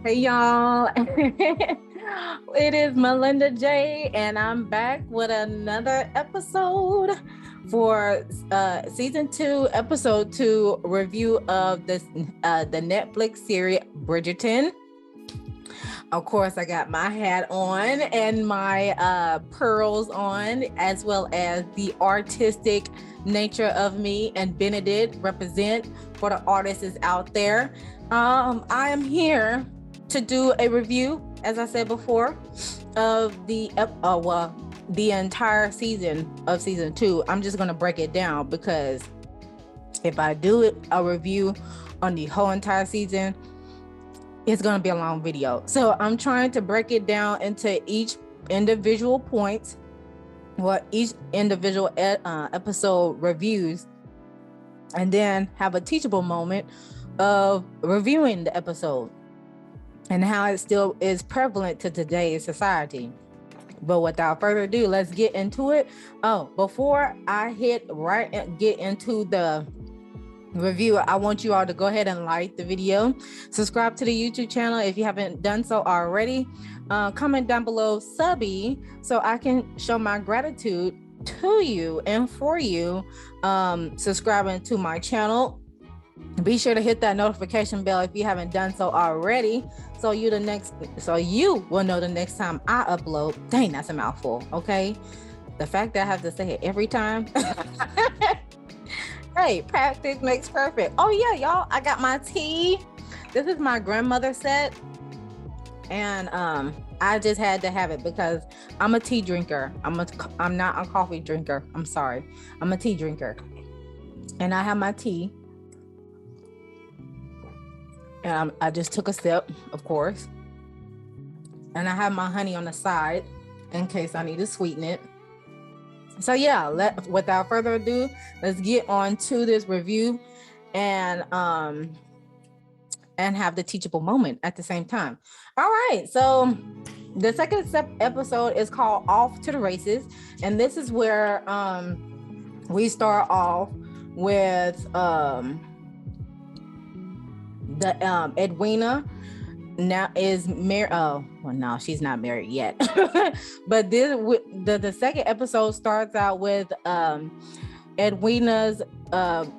Hey y'all, it is Melinda J, and I'm back with another episode for season 2, episode 2 review of the Netflix series Bridgerton. Of course, I got my hat on and my pearls on, as well as the artistic nature of me and Benedict represent for the artists out there. I am here to do a review, as I said before, of the entire season of season 2. I'm just gonna break it down because if I do a review on the whole entire season, it's going to be a long video. So I'm trying to break it down into each individual point, each individual episode reviews, and then have a teachable moment of reviewing the episode and how it still is prevalent to today's society. But without further ado, let's get into it. Before I get into the review, I want you all to go ahead and like the video, subscribe to the YouTube channel if you haven't done so already, comment down below subby so I can show my gratitude to you and for you subscribing to my channel. Be sure to hit that notification bell if you haven't done so already, so you will know the next time I upload. Dang, that's a mouthful. Okay, the fact that I have to say it every time. Hey, practice makes perfect. Oh yeah, y'all, I got my tea. This is my grandmother's set, and I just had to have it because I'm a tea drinker. I'm not a coffee drinker. I'm sorry. I'm a tea drinker, and I have my tea, and I just took a sip, of course, and I have my honey on the side in case I need to sweeten it. So yeah, without further ado, let's get on to this review and have the teachable moment at the same time. All right, so the second episode is called Off to the Races, and this is where we start off with the Edwina now is married. Oh, well, no, she's not married yet. But the second episode starts out with Edwina's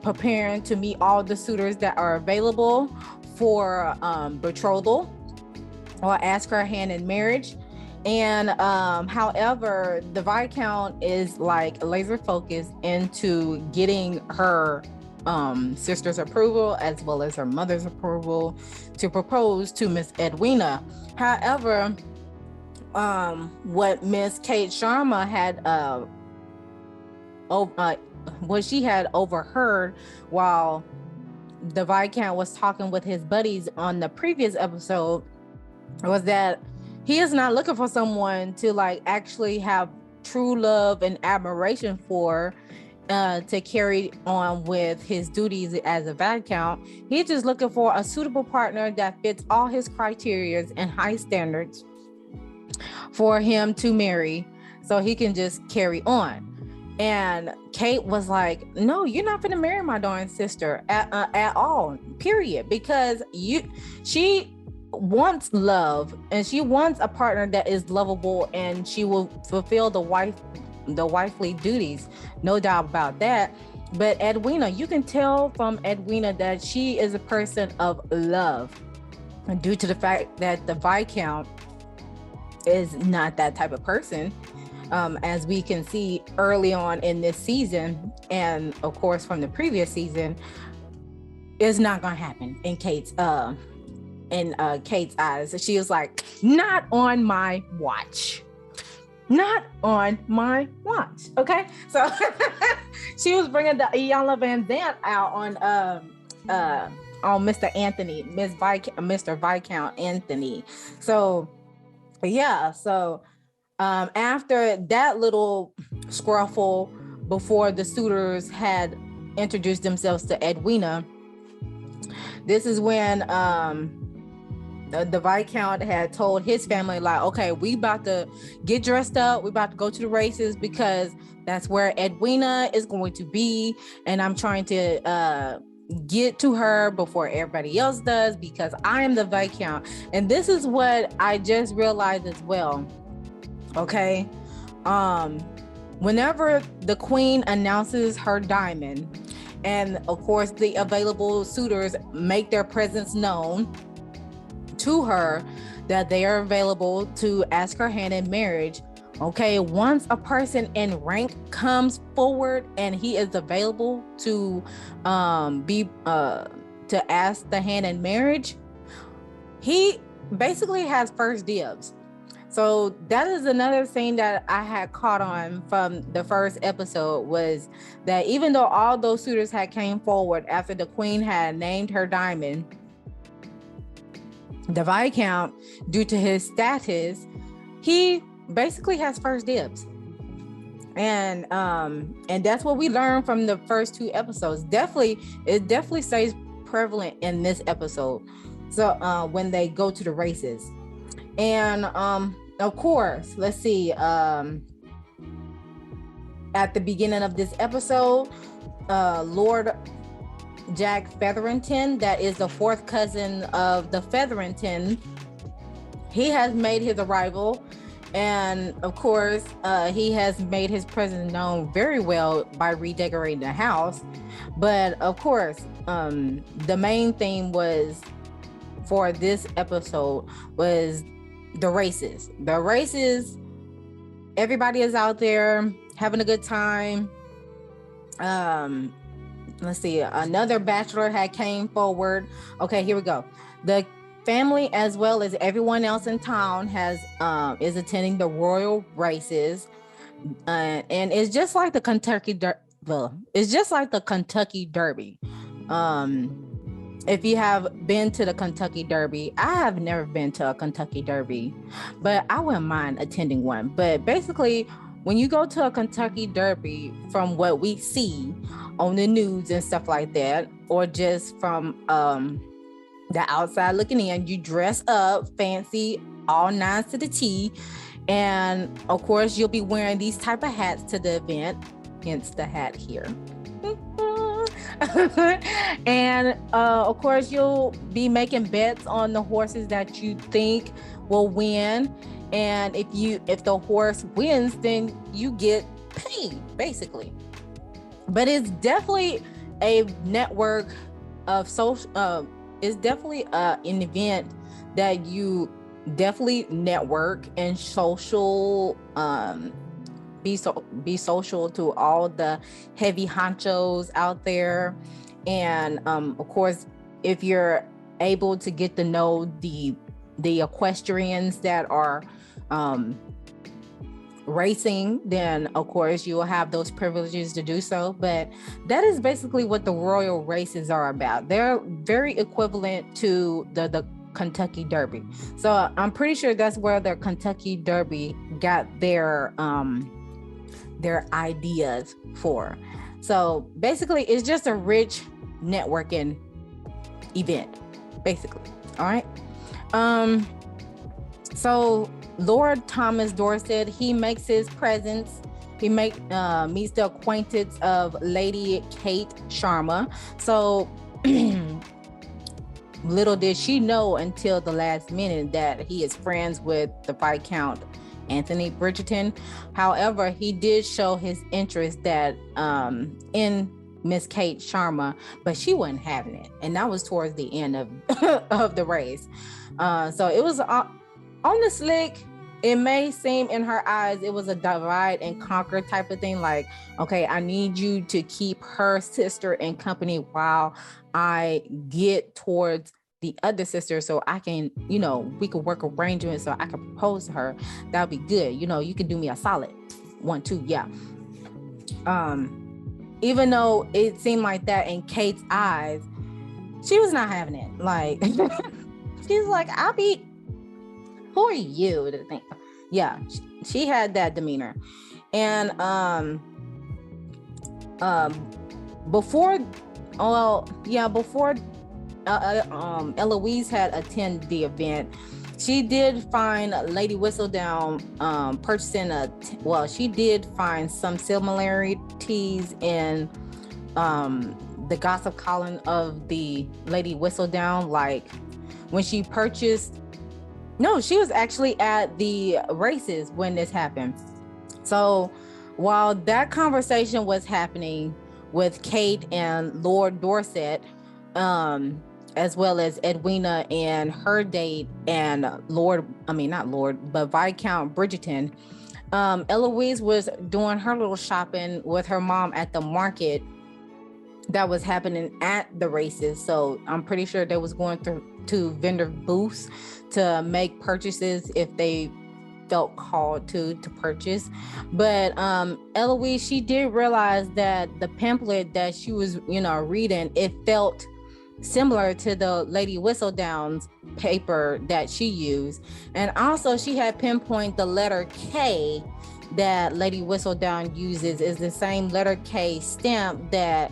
preparing to meet all the suitors that are available for betrothal or ask her hand in marriage. And however, the Viscount is like laser focused into getting her sister's approval as well as her mother's approval to propose to Miss Edwina. However, what Miss Kate Sharma had what she had overheard while the Viscount was talking with his buddies on the previous episode was that he is not looking for someone to like actually have true love and admiration for, to carry on with his duties as a Viscount. He's just looking for a suitable partner that fits all his criteria and high standards for him to marry so he can just carry on. And Kate was like, no, you're not going to marry my darn sister at all, period, because she wants love and she wants a partner that is lovable and she will fulfill the wifely duties, no doubt about that. But Edwina, you can tell from Edwina that she is a person of love, and due to the fact that the Viscount is not that type of person, as we can see early on in this season, and of course from the previous season, is not gonna happen in Kate's eyes. She was like, not on my watch. Not on my watch. Okay, so she was bringing the Iyanla Vanzant out on Mr. Anthony, Mr. Viscount Anthony. So yeah, so after that little scruffle before the suitors had introduced themselves to Edwina, this is when the Viscount had told his family, like, okay, we about to get dressed up, we about to go to the races because that's where Edwina is going to be, and I'm trying to get to her before everybody else does, because I am the Viscount. And this is what I just realized as well. Okay. Whenever the queen announces her diamond, and of course the available suitors make their presence known to her that they are available to ask her hand in marriage. Okay, once a person in rank comes forward and he is available to to ask the hand in marriage, he basically has first dibs. So that is another thing that I had caught on from the first episode, was that even though all those suitors had came forward after the queen had named her diamond, the Viscount, due to his status, he basically has first dibs. And that's what we learned from the first 2 episodes. It definitely stays prevalent in this episode. So when they go to the races. And of course, let's see, at the beginning of this episode, Lord Jack Featherington, that is the 4th cousin of the Featherington, he has made his arrival. And of course, he has made his presence known very well by redecorating the house. But of course, the main theme was for this episode was the races. The races, everybody is out there having a good time. Let's see, another bachelor had came forward. Okay, here we go. The family, as well as everyone else in town, is attending the royal races, and it's just like the Kentucky Derby. If you have been to the Kentucky Derby, I have never been to a Kentucky Derby, but I wouldn't mind attending one. But basically, when you go to a Kentucky Derby, from what we see on the news and stuff like that, or just from the outside looking in, you dress up fancy, all 9 to the T, and of course you'll be wearing these type of hats to the event, hence the hat here. And of course you'll be making bets on the horses that you think will win, and if the horse wins, then you get paid, basically. But it's definitely a network of social, it's definitely an event that you definitely network and social, be social to all the heavy honchos out there. And of course, if you're able to get to know the equestrians that are racing, then of course you will have those privileges to do so. But that is basically what the royal races are about. They're very equivalent to the Kentucky Derby. So I'm pretty sure that's where the Kentucky Derby got their ideas for. So basically it's just a rich networking event, basically. All right. So Lord Thomas Dorset, he makes his presence. He meets the acquaintance of Lady Kate Sharma. So little did she know until the last minute that he is friends with the Viscount Anthony Bridgerton. However, he did show his interest that in Miss Kate Sharma, but she wasn't having it, and that was towards the end of of the race. So it was on the slick. It may seem in her eyes it was a divide and conquer type of thing, like, okay, I need you to keep her sister in company while I get towards the other sister, so I can, we could work arrangements so I can propose to her. That would be good. You can do me a solid 1, 2, yeah. Even though it seemed like that in Kate's eyes, she was not having it. Like, she's like, who are you to think? Yeah, she had that demeanor. And before Eloise had attended the event, she did find Lady Whistledown purchasing she did find some similarities in the gossip column of the Lady Whistledown, like when she purchased. No, she was actually at the races when this happened. So while that conversation was happening with Kate and Lord Dorset, as well as Edwina and her date and Viscount Bridgerton, Eloise was doing her little shopping with her mom at the market that was happening at the races. So I'm pretty sure they was going to vendor booths to make purchases if they felt called to purchase. But Eloise, she did realize that the pamphlet that she was reading, it felt similar to the Lady Whistledown's paper that she used. And also she had pinpointed the letter K that Lady Whistledown uses is the same letter K stamp that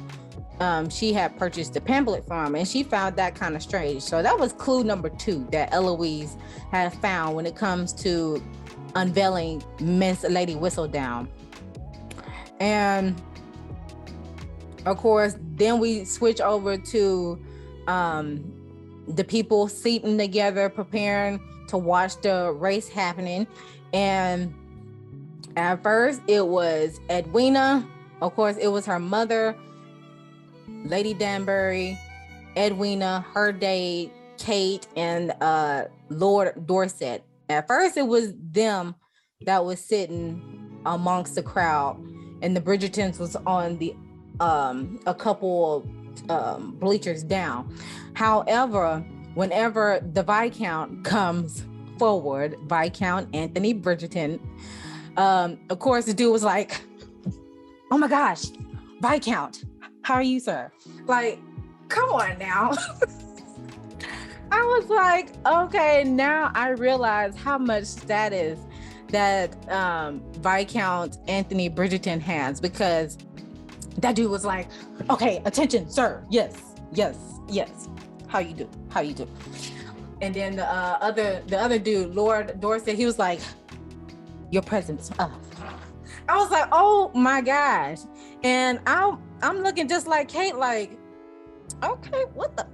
she had purchased the pamphlet from, and she found that kind of strange. So that was clue number 2 that Eloise had found when it comes to unveiling Miss Lady Whistledown. And of course, then we switch over to the people seating together, preparing to watch the race happening. And at first it was Edwina, of course it was her mother, Lady Danbury, Edwina, her date, Kate, and Lord Dorset. At first, it was them that was sitting amongst the crowd, and the Bridgertons was on the a couple of bleachers down. However, whenever the Viscount comes forward, Viscount Anthony Bridgerton, of course, the dude was like, "Oh my gosh, Viscount, how are you, sir?" Like, come on now. I was like, okay, now I realize how much status that Viscount Anthony Bridgerton has, because that dude was like, "Okay, attention, sir. Yes. How you do? And then the other dude, Lord Dorset, he was like, "Your presence." I was like, oh my gosh. And I'm looking just like Kate, like, okay, what the?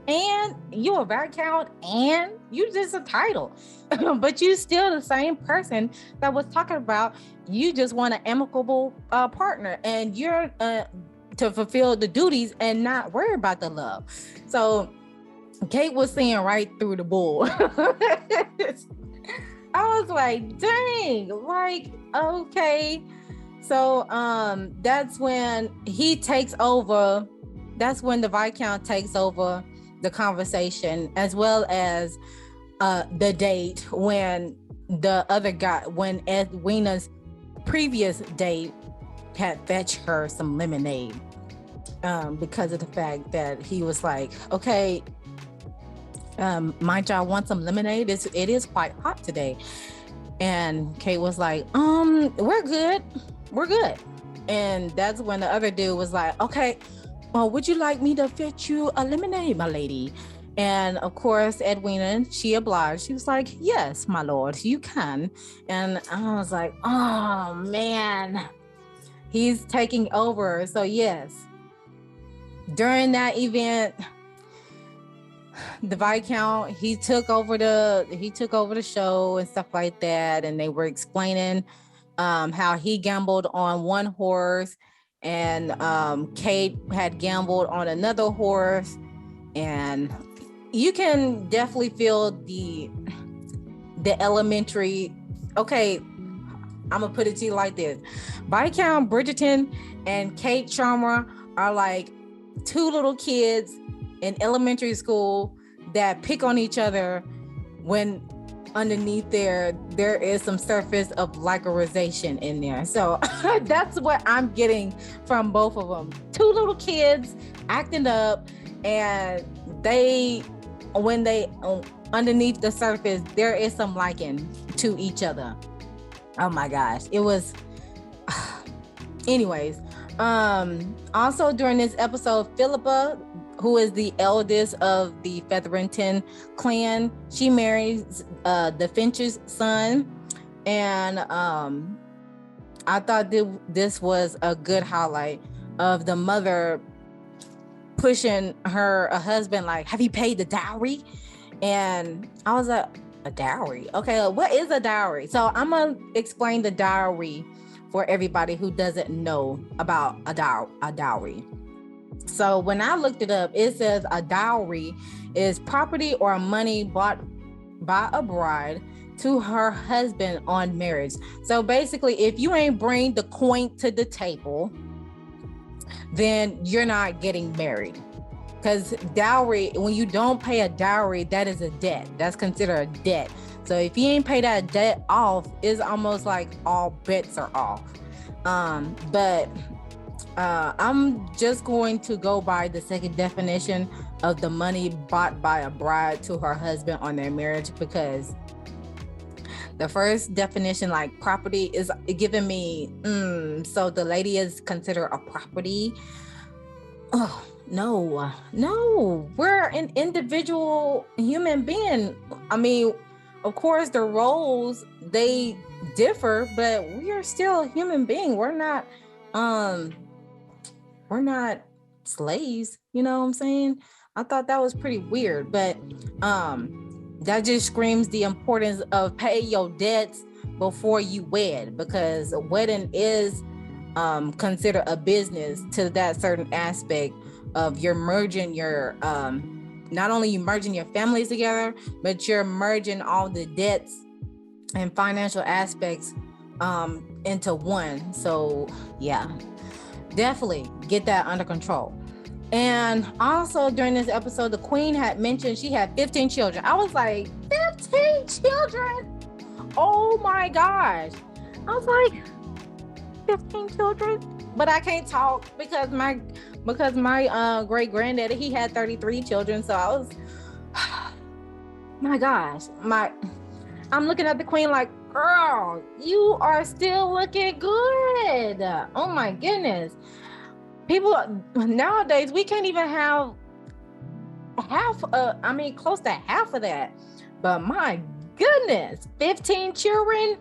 And you a Viscount and you just a title, but you still the same person that was talking about you just want an amicable partner, and you're to fulfill the duties and not worry about the love. So Kate was seeing right through the bull. I was like, dang, like, okay. So that's when he takes over. That's when the Viscount takes over the conversation, as well as the date when the other guy, when Edwina's previous date had fetched her some lemonade, because of the fact that he was like, okay, might y'all want some lemonade? It is quite hot today. And Kate was like, we're good. And that's when the other dude was like, okay, well, would you like me to fetch you a lemonade, my lady? And of course, Edwina, she obliged. She was like, yes, my lord, you can. And I was like, oh man, he's taking over. So yes, during that event, the Viscount, he took over the show and stuff like that. And they were explaining how he gambled on one horse, and Kate had gambled on another horse. And you can definitely feel the elementary. Okay, I'm gonna put it to you like this: Viscount Bridgerton and Kate Charmer are like two little kids in elementary school that pick on each other when underneath there is some surface of liquorization in there. So that's what I'm getting from both of them. Two little kids acting up, and when they underneath the surface, there is some liking to each other. Oh my gosh, it was anyways. Also during this episode, Philippa, who is the eldest of the Featherington clan, she marries the Finch's son. And I thought this was a good highlight. of the mother pushing her husband, like, have you paid the dowry? And I was like, a dowry? Okay, what is a dowry? So I'm gonna explain the dowry for everybody who doesn't know about a dowry. So when I looked it up, it says a dowry is property or money bought by a bride to her husband on marriage. So basically, if you ain't bring the coin to the table, then you're not getting married. Because dowry, when you don't pay a dowry, that is a debt. That's considered a debt. So if you ain't pay that debt off, it's almost like all bets are off. But I'm just going to go by the second definition of the money bought by a bride to her husband on their marriage, because the first definition, like property, is giving me, so the lady is considered a property. Oh, no, we're an individual human being. I mean, of course, the roles, they differ, but we are still a human being. We're not slaves, you know what I'm saying? I thought that was pretty weird, but that just screams the importance of pay your debts before you wed, because wedding is considered a business to that certain aspect of you're merging your not only you merging your families together, but you're merging all the debts and financial aspects into one. So yeah, definitely get that under control. And also during this episode, the queen had mentioned she had 15 children. I was like, 15 children? Oh my gosh. I was like, 15 children? But I can't talk because my great granddaddy, he had 33 children. So I was, my gosh, I'm looking at the queen like, girl, you are still looking good. Oh my goodness. People nowadays, we can't even have close to half of that. But my goodness, 15 children.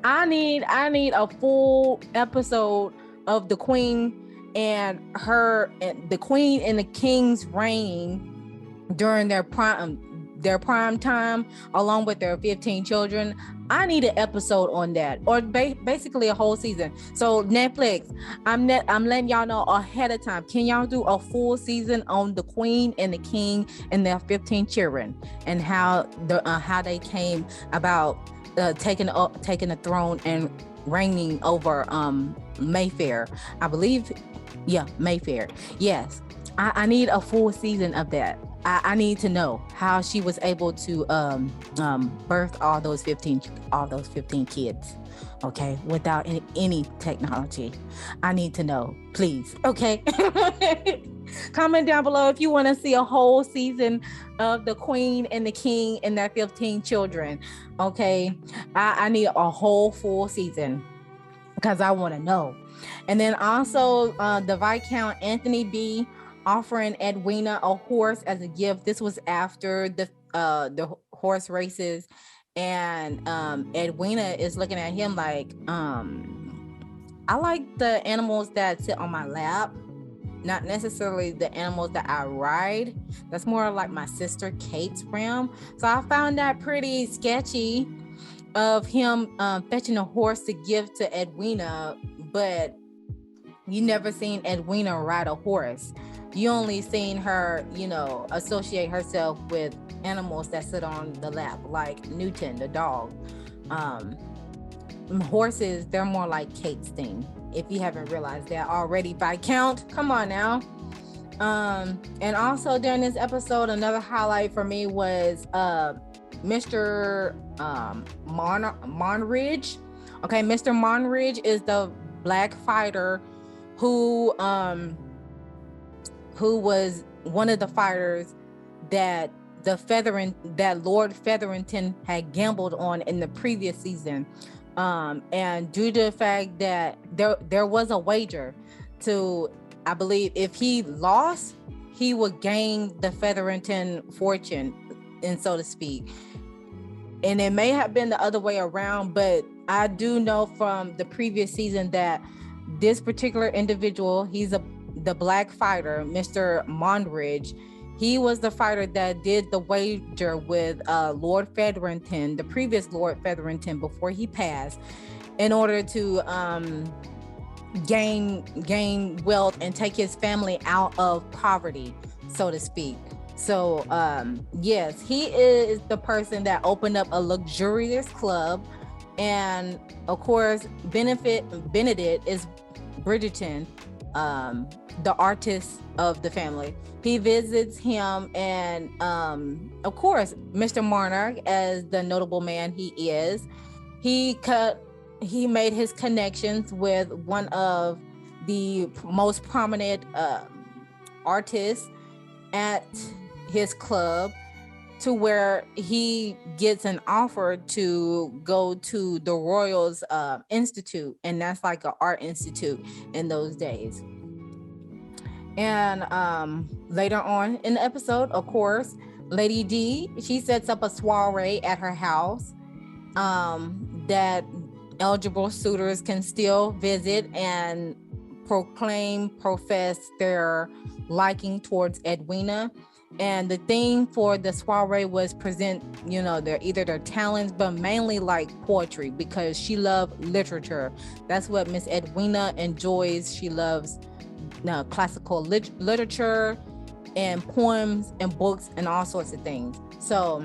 I need a full episode of the queen and the queen and the king's reign during their prime time, along with their 15 children. I need an episode on that, or basically a whole season. So Netflix, I'm letting y'all know ahead of time. Can y'all do a full season on the queen and the king and their 15 children, and how they came about taking the throne and reigning over Mayfair, I believe. Yeah, Mayfair. Yes, I need a full season of that. I need to know how she was able to birth all those 15 kids, okay, without any technology. I need to know, please. Okay. Comment down below if you want to see a whole season of the queen and the king and their 15 children. Okay, I need a whole full season because I want to know. And then also the Viscount Anthony B offering Edwina a horse as a gift. This was after the horse races, and Edwina is looking at him like, I like the animals that sit on my lap, not necessarily the animals that I ride. That's more like my sister Kate's realm. So I found that pretty sketchy of him fetching a horse to give to Edwina, but you never seen Edwina ride a horse. You only seen her, associate herself with animals that sit on the lap, like Newton, the dog. Horses, they're more like Kate's thing. If you haven't realized that already, Viscount, come on now. And also during this episode, another highlight for me was Mr. Monridge. Okay, Mr. Monridge is the black fighter who was one of the fighters that Lord Featherington had gambled on in the previous season. And due to the fact that there was a wager to, I believe, if he lost, he would gain the Featherington fortune, and so to speak. And it may have been the other way around, but I do know from the previous season that this particular individual, the black fighter, Mr. Mondridge. He was the fighter that did the wager with Lord Featherington, the previous Lord Featherington, before he passed, in order to gain wealth and take his family out of poverty, so to speak. So yes, he is the person that opened up a luxurious club. And of course, Benedict is Bridgerton, the artist of the family. He visits him, and of course, Mr. Monarch, as the notable man he is, he made his connections with one of the most prominent artists at his club, to where he gets an offer to go to the Royals Institute, and that's like an art institute in those days. And later on in the episode, of course, Lady D, she sets up a soiree at her house that eligible suitors can still visit and profess their liking towards Edwina. And the theme for the soiree was present, their talents, but mainly like poetry, because she loved literature. That's what Miss Edwina enjoys. She loves classical literature and poems and books and all sorts of things. So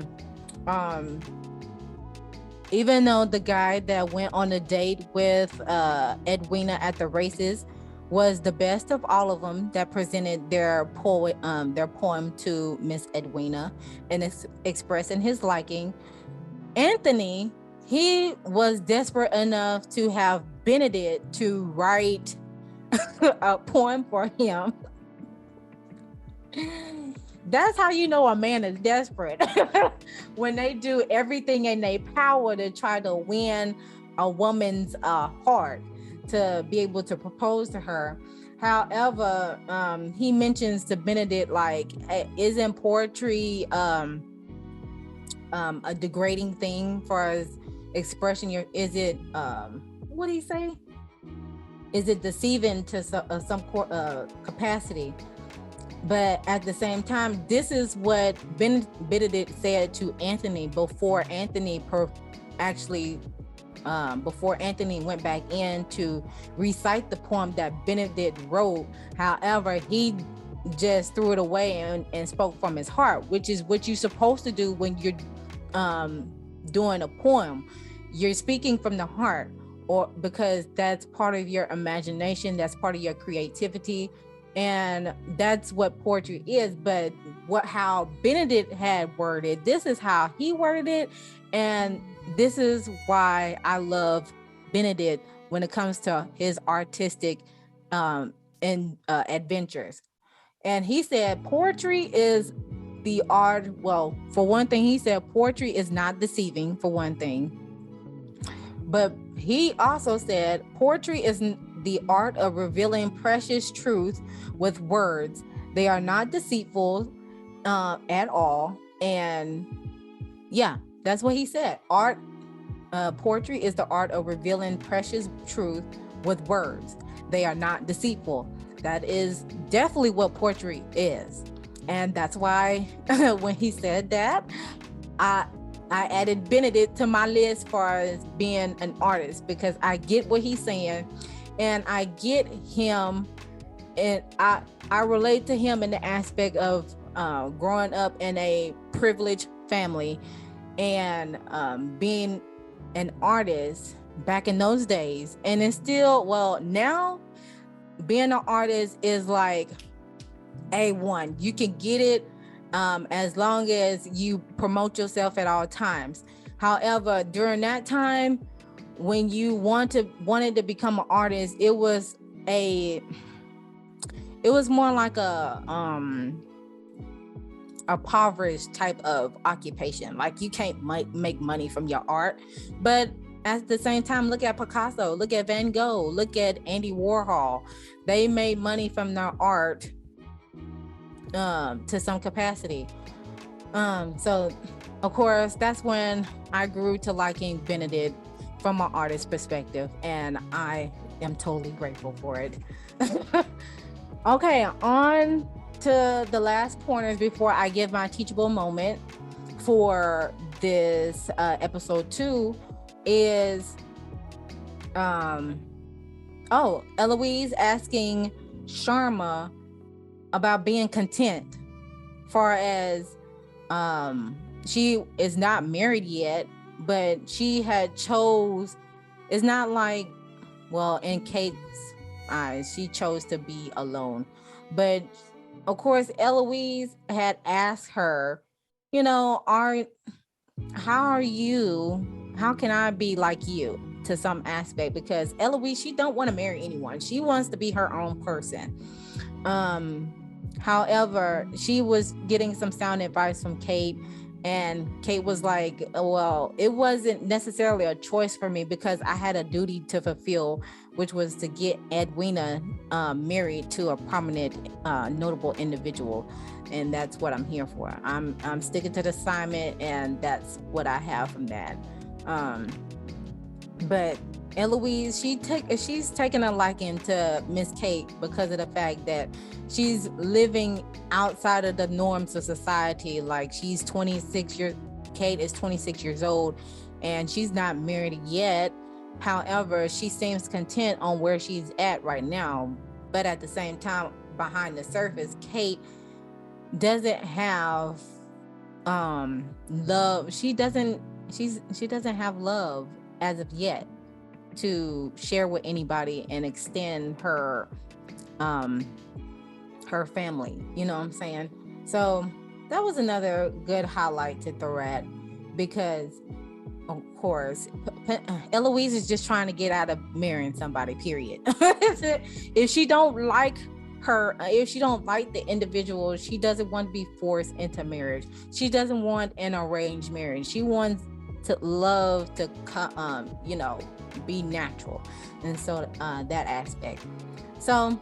even though the guy that went on a date with Edwina at the races was the best of all of them, that presented their poem to Miss Edwina and expressing his liking, Anthony, he was desperate enough to have Benedict to write a poem for him. That's how you know a man is desperate. When they do everything in their power to try to win a woman's heart, to be able to propose to her. However, he mentions to Benedict, like, isn't poetry a degrading thing for his expression? Is it what do you say? Is it deceiving to some capacity? But at the same time, this is what Benedict said to Anthony before Anthony before Anthony went back in to recite the poem that Benedict wrote. However, he just threw it away and spoke from his heart, which is what you're supposed to do when you're doing a poem. You're speaking from the heart, or because that's part of your imagination, that's part of your creativity, and that's what poetry is. But how Benedict had worded, this is how he worded it, and this is why I love Benedict when it comes to his artistic adventures. And he said poetry is the art. Well, for one thing, he said poetry is not deceiving, for one thing. But he also said poetry is the art of revealing precious truth with words. They are not deceitful at all. And yeah, that's what he said. Poetry is the art of revealing precious truth with words. They are not deceitful. That is definitely what poetry is. And that's why when he said that, I added Benedict to my list for being an artist, because I get what he's saying, and I get him, and I relate to him in the aspect of growing up in a privileged family and being an artist back in those days. And it's still, well, now being an artist is like A1. You can get it as long as you promote yourself at all times. However, during that time, when you wanted to become an artist, it was more like a impoverished type of occupation. Like, you can't make money from your art. But at the same time, look at Picasso, look at Van Gogh, look at Andy Warhol. They made money from their art to some capacity. So of course, that's when I grew to liking Benedict from an artist perspective, and I am totally grateful for it. Okay, on to the last pointers before I give my teachable moment for this episode 2 is Eloise asking Sharma about being content, far as she is not married yet, but she had chose, it's not like, well, in Kate's eyes, she chose to be alone. But of course, Eloise had asked her, you know, how can I be like you to some aspect? Because Eloise, she don't want to marry anyone. She wants to be her own person. However, she was getting some sound advice from Kate, and Kate was like, well, it wasn't necessarily a choice for me because I had a duty to fulfill, which was to get Edwina married to a prominent, notable individual. And that's what I'm here for. I'm sticking to the assignment, and that's what I have from that. But Eloise, she's taken a liking to Miss Kate because of the fact that she's living outside of the norms of society. Like, Kate is 26 years old, and she's not married yet. However, she seems content on where she's at right now. But at the same time, behind the surface, Kate doesn't have love. She doesn't have love as of yet to share with anybody and extend her family, you know what I'm saying? So that was another good highlight to throw at, because of course Eloise is just trying to get out of marrying somebody, period. If she don't like the individual, she doesn't want to be forced into marriage. She doesn't want an arranged marriage. She wants to love to be natural. And so that aspect. So,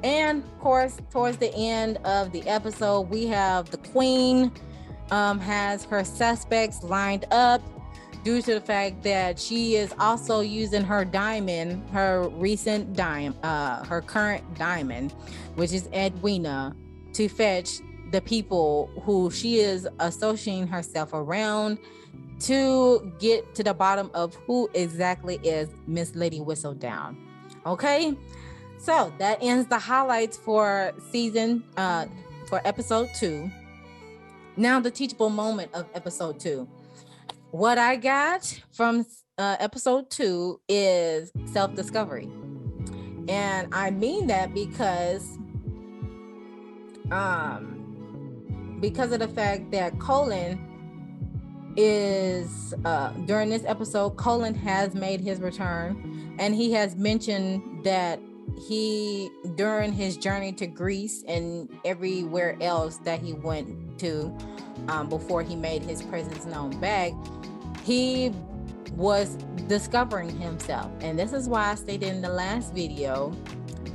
and of course, towards the end of the episode, we have the queen has her suspects lined up due to the fact that she is also using her diamond, her current diamond, which is Edwina, to fetch the people who she is associating herself around, to get to the bottom of who exactly is Miss Lady Whistledown. Okay, so that ends the highlights for episode 2. Now the teachable moment of episode 2. What I got from episode 2 is self-discovery, and I mean that because of the fact that Colin is during this episode, Colin has made his return, and he has mentioned that he, during his journey to Greece and everywhere else that he went to before he made his presence known back, he was discovering himself. And this is why I stated in the last video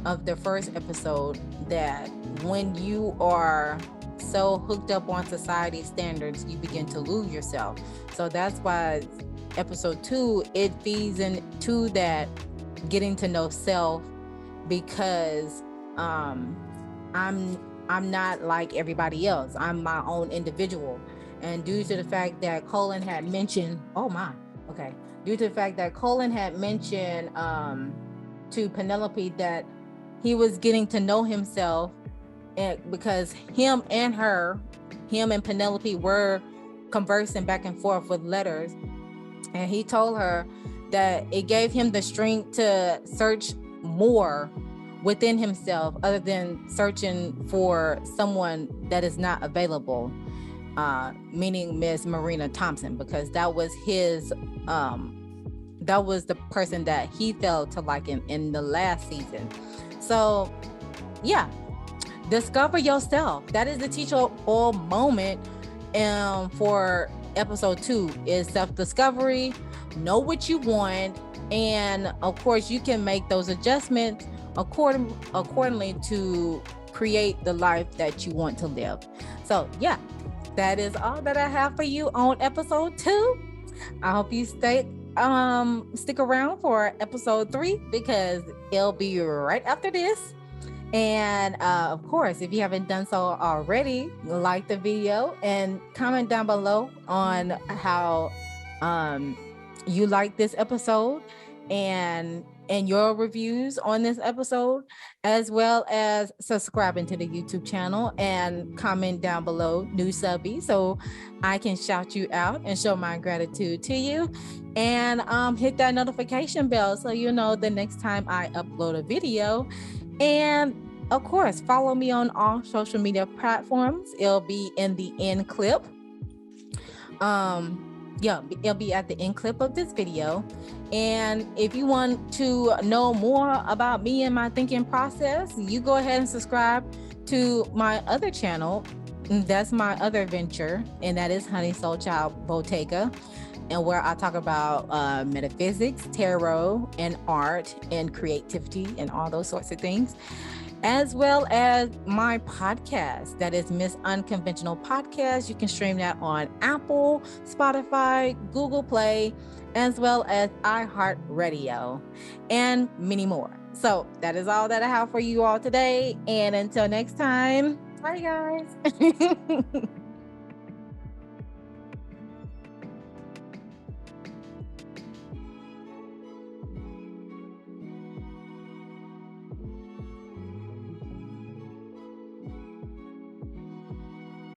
of the first episode that when you are so hooked up on society standards, you begin to lose yourself. So that's why episode 2, it feeds into that getting to know self, because I'm not like everybody else. I'm my own individual. And due to the fact that Colin had mentioned to Penelope that he was getting to know himself, because him and Penelope were conversing back and forth with letters, and he told her that it gave him the strength to search more within himself other than searching for someone that is not available, meaning Miss Marina Thompson, because that was the person that he felt to like in the last season. So yeah, discover yourself. That is the teachable moment for episode 2, is self-discovery. Know what you want, and of course you can make those adjustments accordingly to create the life that you want to live. So yeah, that is all that I have for you on episode 2. I hope you stay stick around for episode 3 because it'll be right after this. And of course, if you haven't done so already, like the video and comment down below on how you like this episode and your reviews on this episode, as well as subscribing to the YouTube channel and comment down below new subby so I can shout you out and show my gratitude to you. And hit that notification bell so you know the next time I upload a video. And of course, follow me on all social media platforms. It'll be in the end clip. It'll be at the end clip of this video. And if you want to know more about me and my thinking process, you go ahead and subscribe to my other channel. That's my other venture, and that is HONEYSOLCHILE BOTTEGA, and where I talk about metaphysics, tarot, and art, and creativity, and all those sorts of things, as well as my podcast, that is Miss Unconventional Podcast. You can stream that on Apple, Spotify, Google Play, as well as iHeartRadio, and many more. So that is all that I have for you all today. And until next time, bye guys.